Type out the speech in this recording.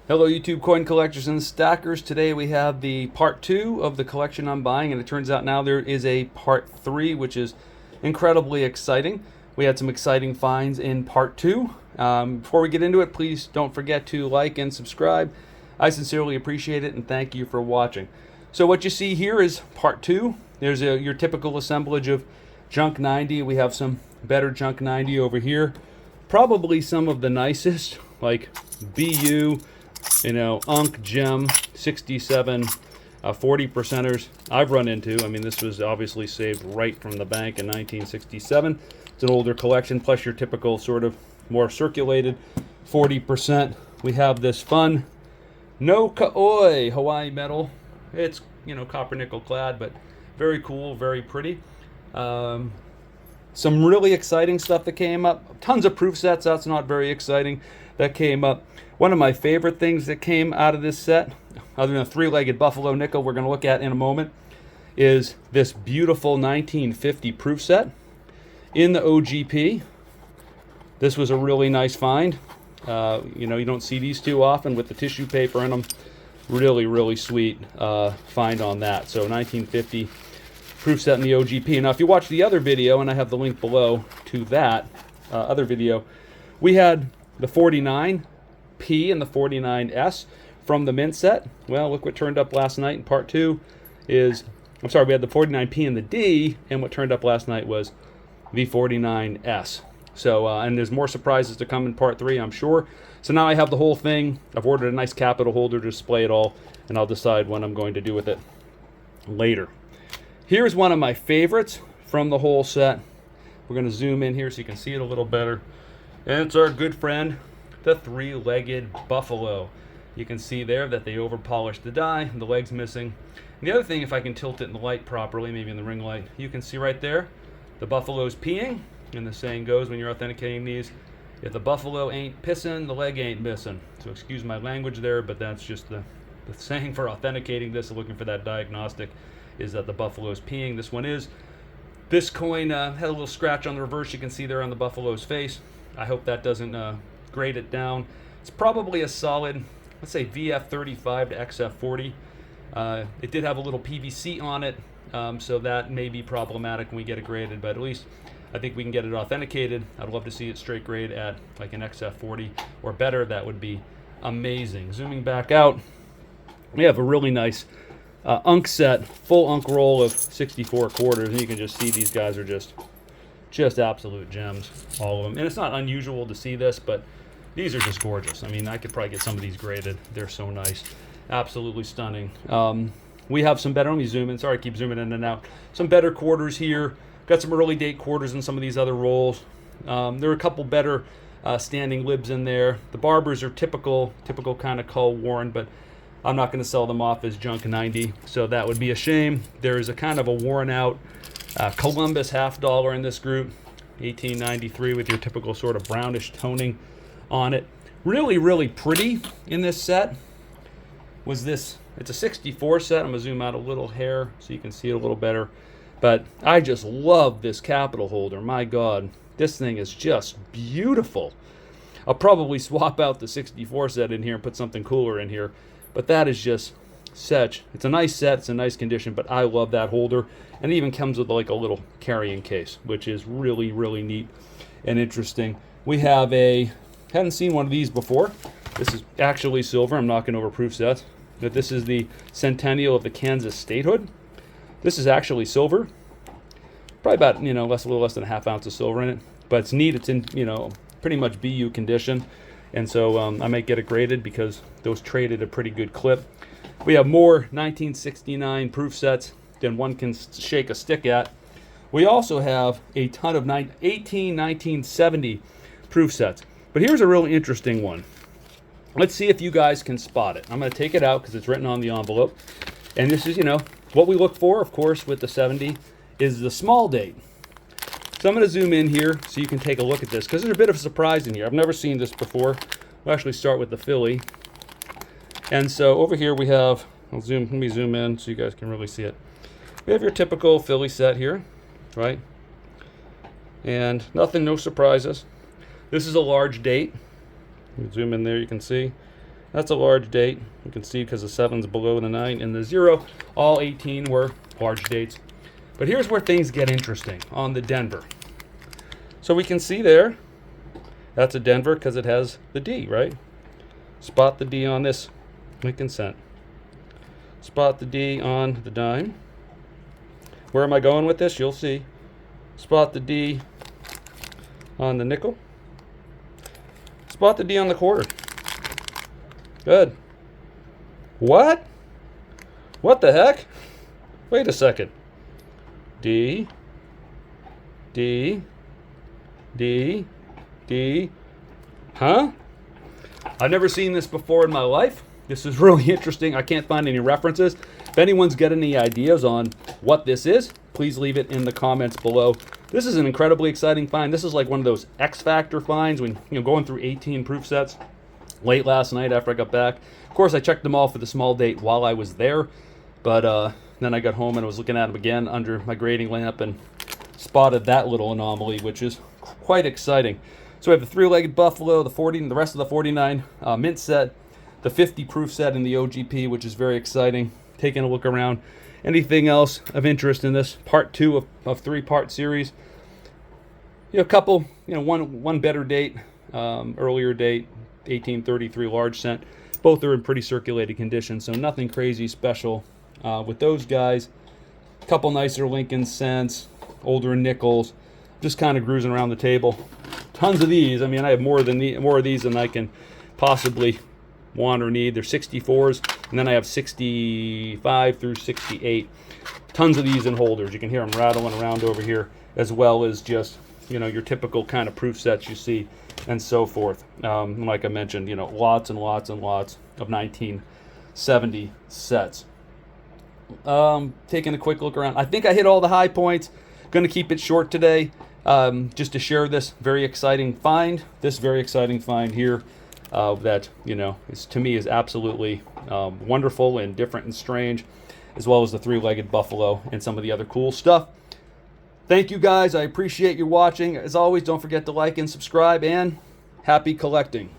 Hello YouTube coin collectors and stackers. Today we have the part 2 of the collection I'm buying, and it turns out now there is a part 3, which is incredibly exciting. We had some exciting finds in part 2. Before we get into it, please don't forget to like and subscribe. I sincerely appreciate it and thank you for watching. So what you see here is part 2. There's your typical assemblage of junk 90. We have some better junk 90 over here. Probably some of the nicest, like BU, Unk Gem 67 40 percenters I've run into. I mean, this was obviously saved right from the bank in 1967. It's an older collection, plus your typical sort of more circulated 40%. We have this fun No Kaoi Hawaii metal. It's copper nickel clad, but very cool, very pretty. Some really exciting stuff that came up. Tons of proof sets. That's not very exciting. That came up. One of my favorite things that came out of this set, other than a three-legged buffalo nickel we're going to look at in a moment, is this beautiful 1950 proof set in the OGP. This was a really nice find. You don't see these too often with the tissue paper in them. Really, really sweet find on that. So 1950 proof set in the OGP. Now, if you watch the other video, and I have the link below to that other video, we had the 49P and the 49S from the mint set. Well, look what turned up last night in part 2 is, we had the 49P and the D, and what turned up last night was the 49S. So, and there's more surprises to come in part 3, I'm sure. So now I have the whole thing. I've ordered a nice capital holder to display it all, and I'll decide what I'm going to do with it later. Here's one of my favorites from the whole set. We're going to zoom in here so you can see it a little better. And it's our good friend, the three-legged buffalo. You can see there that they over-polished the die, and the leg's missing. And the other thing, if I can tilt it in the light properly, maybe in the ring light, you can see right there, the buffalo's peeing. And the saying goes when you're authenticating these, if the buffalo ain't pissing, the leg ain't missing. So excuse my language there, but that's just the saying for authenticating this, looking for that diagnostic, is that the buffalo's peeing. This one is. This coin had a little scratch on the reverse, you can see there on the buffalo's face. I hope that doesn't grade it down. It's probably a solid, let's say VF35 to XF40. It did have a little PVC on it, so that may be problematic when we get it graded, but at least I think we can get it authenticated. I'd love to see it straight grade at like an XF40 or better. That would be amazing. Zooming back out, we have a really nice Unk set, full Unk roll of 64 quarters, and you can just see these guys are just absolute gems, all of them. And it's not unusual to see this, but these are just gorgeous. I mean, I could probably get some of these graded. They're so nice, absolutely stunning. We have some better, let me zoom in, sorry I keep zooming in and out. Some better quarters here. Got some early date quarters in some of these other rolls. There are a couple better standing libs in there. The barbers are typical kind of cull worn, but I'm not going to sell them off as junk 90, so that would be a shame. There is a kind of a worn out Columbus $half in this group, 1893, with your typical sort of brownish toning on it. Really, really pretty in this set was this. It's a 64 set. I'm going to zoom out a little hair so you can see it a little better. But I just love this capital holder. My God, this thing is just beautiful. I'll probably swap out the 64 set in here and put something cooler in here. But that is just such, it's a nice set, it's a nice condition, but I love that holder. And it even comes with like a little carrying case, which is really, really neat and interesting. We have hadn't seen one of these before. This is actually silver. I'm knocking over proof sets. But this is the Centennial of the Kansas Statehood. This is actually silver. Probably about, a little less than a half ounce of silver in it. But it's neat. It's in, pretty much BU condition. And so I might get it graded because those traded a pretty good clip. We have more 1969 proof sets than one can shake a stick at. We also have a ton of 1970 proof sets. But here's a really interesting one. Let's see if you guys can spot it. I'm going to take it out because it's written on the envelope. And this is, what we look for, of course, with the 70 is the small date. So I'm going to zoom in here so you can take a look at this because there's a bit of a surprise in here. I've never seen this before. We'll actually start with the Philly. And so over here we have, let me zoom in so you guys can really see it. We have your typical Philly set here, right? And nothing, no surprises. This is a large date. Zoom in there, you can see. That's a large date. You can see because the 7's below the 9 and the 0. All 18 were large dates. But here's where things get interesting on the Denver. So we can see there, that's a Denver because it has the D, right? Spot the D on this Lincoln cent. Spot the D on the dime. Where am I going with this? You'll see. Spot the D on the nickel. Spot the D on the quarter. Good. What? What the heck? Wait a second. D, D, D, D. Huh? I've never seen this before in my life. This is really interesting. I can't find any references. If anyone's got any ideas on what this is, please leave it in the comments below. This is an incredibly exciting find. This is like one of those X Factor finds when, going through 18 proof sets late last night after I got back. Of course, I checked them all for the small date while I was there, but then I got home and I was looking at them again under my grading lamp and spotted that little anomaly, which is quite exciting. So we have the three-legged buffalo, the 40, and the rest of the 49 mint set, the 50 proof set in the OGP, which is very exciting. Taking a look around. Anything else of interest in this part 2 of 3-part series? A couple, one better date, earlier date, 1833 large cent. Both are in pretty circulated condition, so nothing crazy special with those guys. A couple nicer Lincoln cents, older nickels, just kind of cruising around the table. Tons of these. I mean, I have more of these than I can possibly want or need. They're 64s, and then I have 65 through 68. Tons of these in holders. You can hear them rattling around over here, as well as just your typical kind of proof sets you see, and so forth. Like I mentioned, lots and lots and lots of 1970 sets. Taking a quick look around. I think I hit all the high points. Going to keep it short today, just to share this very exciting find. This very exciting find here, that is, to me, is absolutely wonderful and different and strange, as well as the three-legged buffalo and some of the other cool stuff. Thank you guys. I appreciate you watching. As always, don't forget to like and subscribe, and happy collecting.